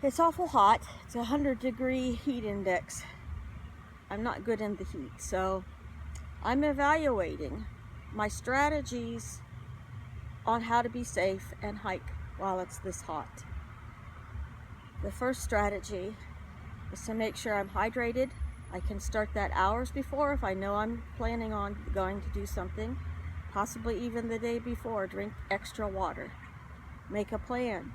It's awful hot. It's 100-degree heat index. I'm not good in the heat, so I'm evaluating my strategies on how to be safe and hike while it's this hot. The first strategy is to make sure I'm hydrated. I can start that hours before if I know I'm planning on going to do something, possibly even the day before. Drink extra water. Make a plan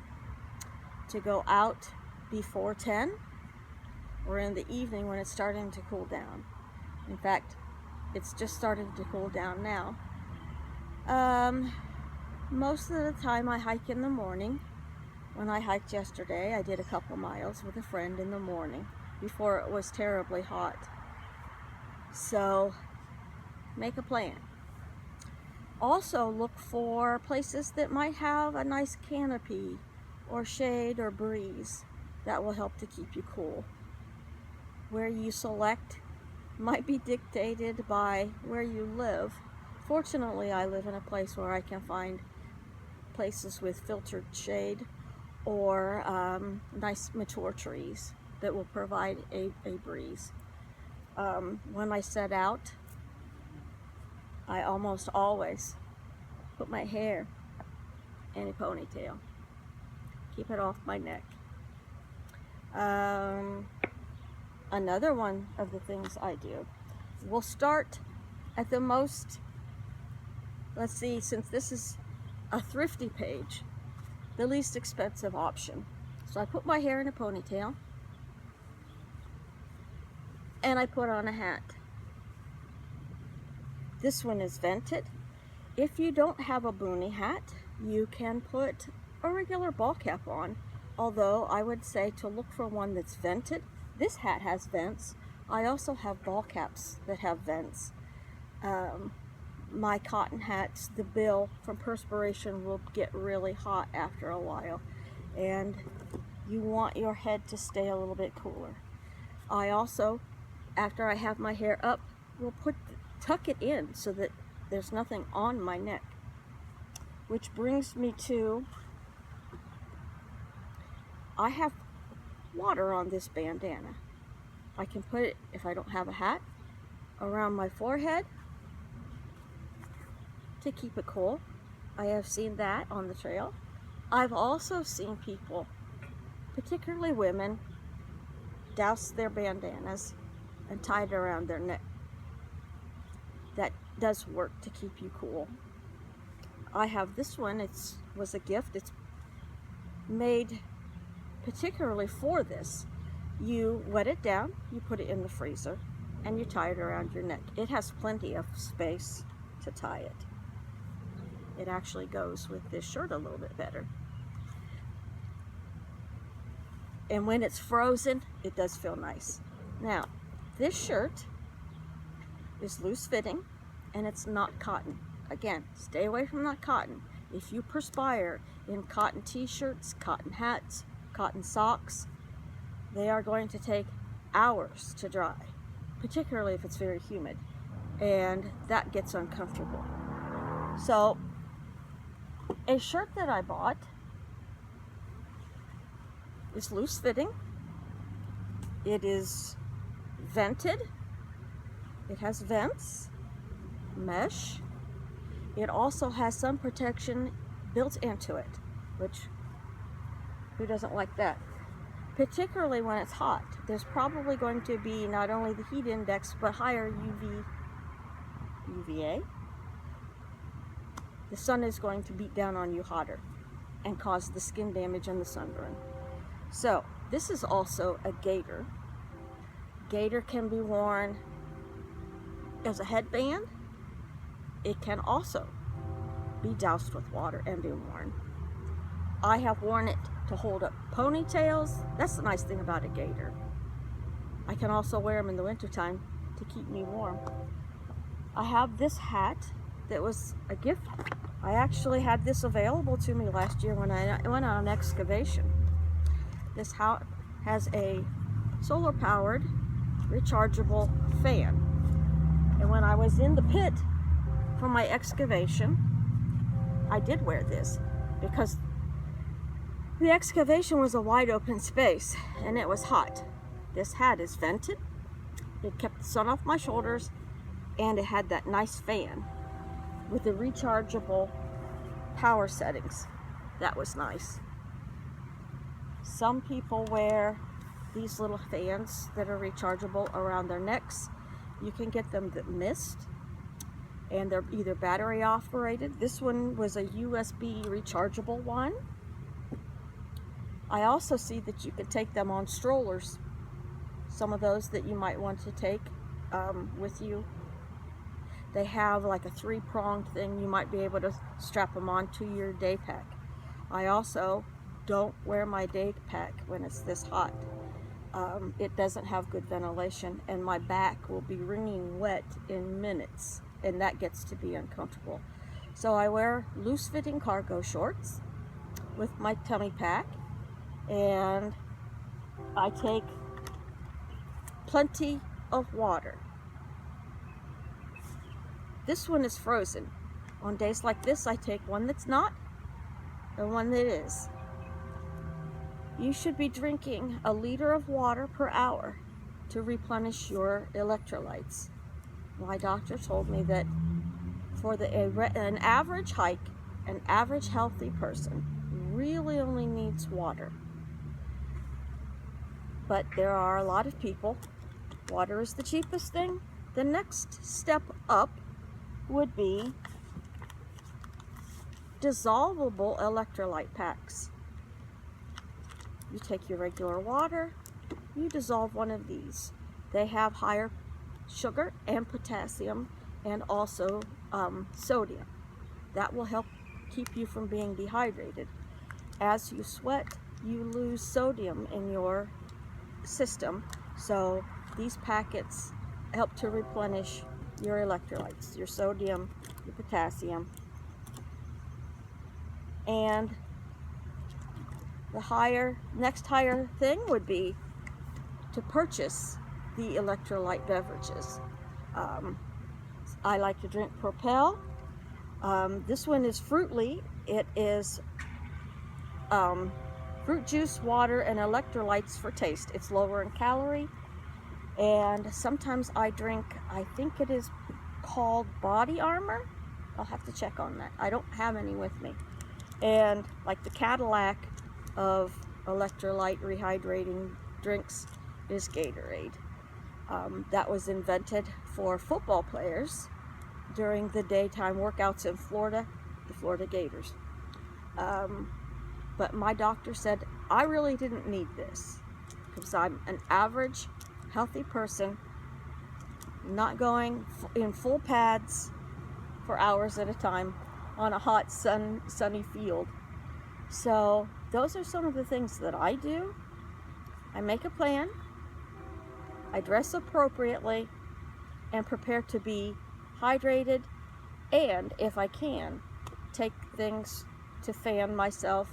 to go out before 10 or in the evening when it's starting to cool down. In fact, it's just starting to cool down now. Most of the time I hike in the morning. When I hiked yesterday, I did a couple miles with a friend in the morning before it was terribly hot. So make a plan. Also look for places that might have a nice canopy or shade or breeze. That will help to keep you cool. Where you select might be dictated by where you live. Fortunately, I live in a place where I can find places with filtered shade or nice mature trees that will provide a breeze. When I set out, I almost always put my hair in a ponytail. Keep it off my neck. Another one of the things I do, we'll start at the most, let's see, since this is a thrifty page, the least expensive option. So I put my hair in a ponytail and I put on a hat. This one is vented. If you don't have a boonie hat, you can put a regular ball cap on, although I would say to look for one that's vented. This hat has vents. I also have ball caps that have vents. My cotton hats, the bill from perspiration will get really hot after a while, and you want your head to stay a little bit cooler. I also, after I have my hair up, will tuck it in so that there's nothing on my neck. Which brings me to, I have water on this bandana. I can put it, if I don't have a hat, around my forehead to keep it cool. I have seen that on the trail. I've also seen people, particularly women, douse their bandanas and tie it around their neck. That does work to keep you cool. I have this one. It was a gift. It's made particularly for this. You wet it down, you put it in the freezer, and you tie it around your neck. It has plenty of space to tie it. It actually goes with this shirt a little bit better. And when it's frozen, it does feel nice. Now, this shirt is loose fitting and it's not cotton. Again, stay away from that cotton. If you perspire in cotton t-shirts, cotton hats, cotton socks, they are going to take hours to dry, particularly if it's very humid, and that gets uncomfortable. So, a shirt that I bought is loose fitting. It is vented. It has vents, mesh. It also has some protection built into it, which, who doesn't like that? Particularly when it's hot. There's probably going to be not only the heat index, but higher UVA. The sun is going to beat down on you hotter and cause the skin damage and the sunburn. So, this is also a gaiter. Gaiter can be worn as a headband. It can also be doused with water and be worn. I have worn it to hold up ponytails. That's the nice thing about a gaiter. I can also wear them in the wintertime to keep me warm. I have this hat that was a gift. I actually had this available to me last year when I went on an excavation. This hat has a solar-powered, rechargeable fan. And when I was in the pit for my excavation, I did wear this because The excavation was a wide open space and it was hot. This hat is vented. It kept the sun off my shoulders and it had that nice fan with the rechargeable power settings. That was nice. Some people wear these little fans that are rechargeable around their necks. You can get them that mist, and they're either battery operated. This one was a USB rechargeable one. I also see that you can take them on strollers. Some of those that you might want to take with you. They have like a 3-pronged thing. You might be able to strap them onto your day pack. I also don't wear my day pack when it's this hot. It doesn't have good ventilation and my back will be wringing wet in minutes, and that gets to be uncomfortable. So I wear loose-fitting cargo shorts with my tummy pack, and I take plenty of water. This one is frozen. On days like this, I take one that's not and one that is. You should be drinking 1 liter of water per hour to replenish your electrolytes. My doctor told me that for an average hike, an average healthy person really only needs water. But there are a lot of people, water is the cheapest thing. The next step up would be dissolvable electrolyte packs. You take your regular water, you dissolve one of these. They have higher sugar and potassium and also sodium. That will help keep you from being dehydrated. As you sweat, you lose sodium in your system, so these packets help to replenish your electrolytes, your sodium, your potassium, and the next higher thing would be to purchase the electrolyte beverages. I like to drink Propel. This one is Fruitly. It is fruit juice, water, and electrolytes for taste. It's lower in calorie. And sometimes I drink, I think it is called Body Armor. I'll have to check on that. I don't have any with me. And like the Cadillac of electrolyte rehydrating drinks is Gatorade. That was invented for football players during the daytime workouts in Florida, the Florida Gators. But my doctor said I really didn't need this because I'm an average healthy person, not going in full pads for hours at a time on a hot sunny field. So those are some of the things that I do. I make a plan, I dress appropriately, and prepare to be hydrated, and if I can, take things to fan myself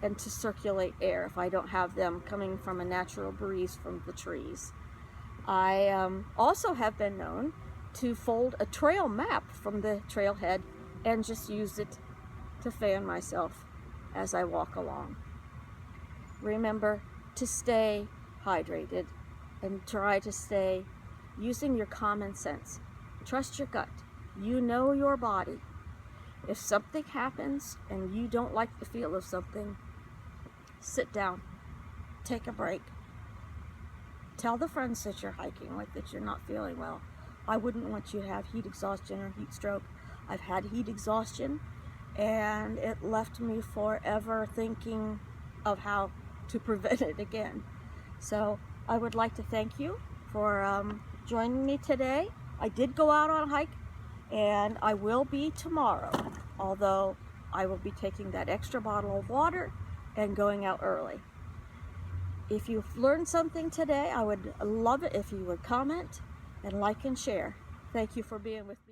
and to circulate air if I don't have them coming from a natural breeze from the trees. I also have been known to fold a trail map from the trailhead and just use it to fan myself as I walk along. Remember to stay hydrated and try to stay using your common sense. Trust your gut. You know your body. If something happens and you don't like the feel of something, sit down, take a break. Tell the friends that you're hiking with that you're not feeling well. I wouldn't want you to have heat exhaustion or heat stroke. I've had heat exhaustion and it left me forever thinking of how to prevent it again. So I would like to thank you for joining me today. I did go out on a hike, and I will be tomorrow, although I will be taking that extra bottle of water and going out early. If you've learned something today, I would love it if you would comment and like and share. Thank you for being with me.